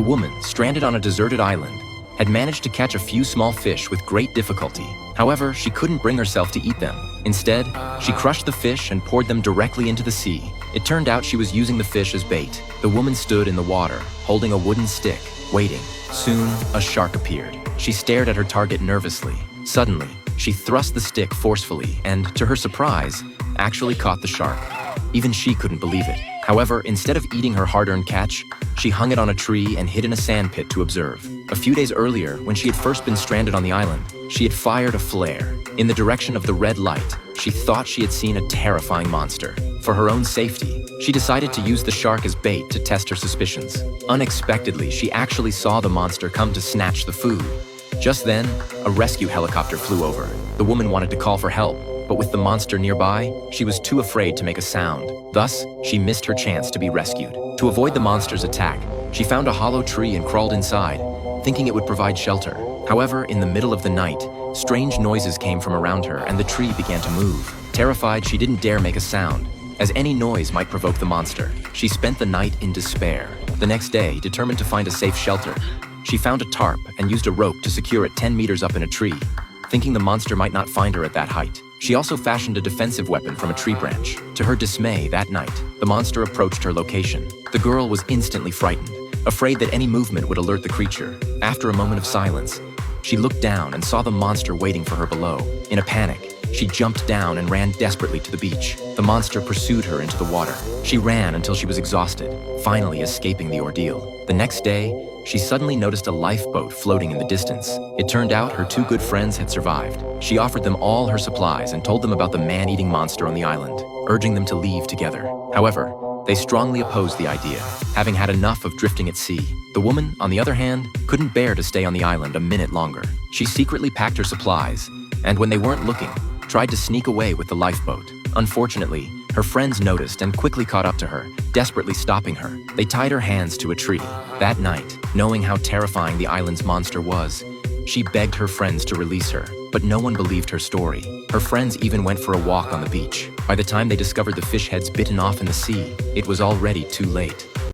The woman, stranded on a deserted island, had managed to catch a few small fish with great difficulty. However, she couldn't bring herself to eat them. Instead, she crushed the fish and poured them directly into the sea. It turned out she was using the fish as bait. The woman stood in the water, holding a wooden stick, waiting. Soon, a shark appeared. She stared at her target nervously. Suddenly, she thrust the stick forcefully and, to her surprise, actually caught the shark. Even she couldn't believe it. However, instead of eating her hard-earned catch, she hung it on a tree and hid in a sand pit to observe. A few days earlier, when she had first been stranded on the island, she had fired a flare in the direction of the red light. She thought she had seen a terrifying monster. For her own safety, she decided to use the shark as bait to test her suspicions. Unexpectedly, she actually saw the monster come to snatch the food. Just then, a rescue helicopter flew over. The woman wanted to call for help, but with the monster nearby, she was too afraid to make a sound. Thus, she missed her chance to be rescued. To avoid the monster's attack, she found a hollow tree and crawled inside, thinking it would provide shelter. However, in the middle of the night, strange noises came from around her and the tree began to move. Terrified, she didn't dare make a sound, as any noise might provoke the monster. She spent the night in despair. The next day, determined to find a safe shelter, she found a tarp and used a rope to secure it 10 meters up in a tree, thinking the monster might not find her at that height. She also fashioned a defensive weapon from a tree branch. To her dismay, that night, the monster approached her location. The girl was instantly frightened, afraid that any movement would alert the creature. After a moment of silence, she looked down and saw the monster waiting for her below. In a panic, she jumped down and ran desperately to the beach. The monster pursued her into the water. She ran until she was exhausted, finally escaping the ordeal. The next day, she suddenly noticed a lifeboat floating in the distance. It turned out her two good friends had survived. She offered them all her supplies and told them about the man-eating monster on the island, urging them to leave together. However, they strongly opposed the idea, having had enough of drifting at sea. The woman, on the other hand, couldn't bear to stay on the island a minute longer. She secretly packed her supplies, and when they weren't looking, tried to sneak away with the lifeboat. Unfortunately, her friends noticed and quickly caught up to her, desperately stopping her. They tied her hands to a tree. That night, knowing how terrifying the island's monster was, she begged her friends to release her, but no one believed her story. Her friends even went for a walk on the beach. By the time they discovered the fish heads bitten off in the sea, it was already too late.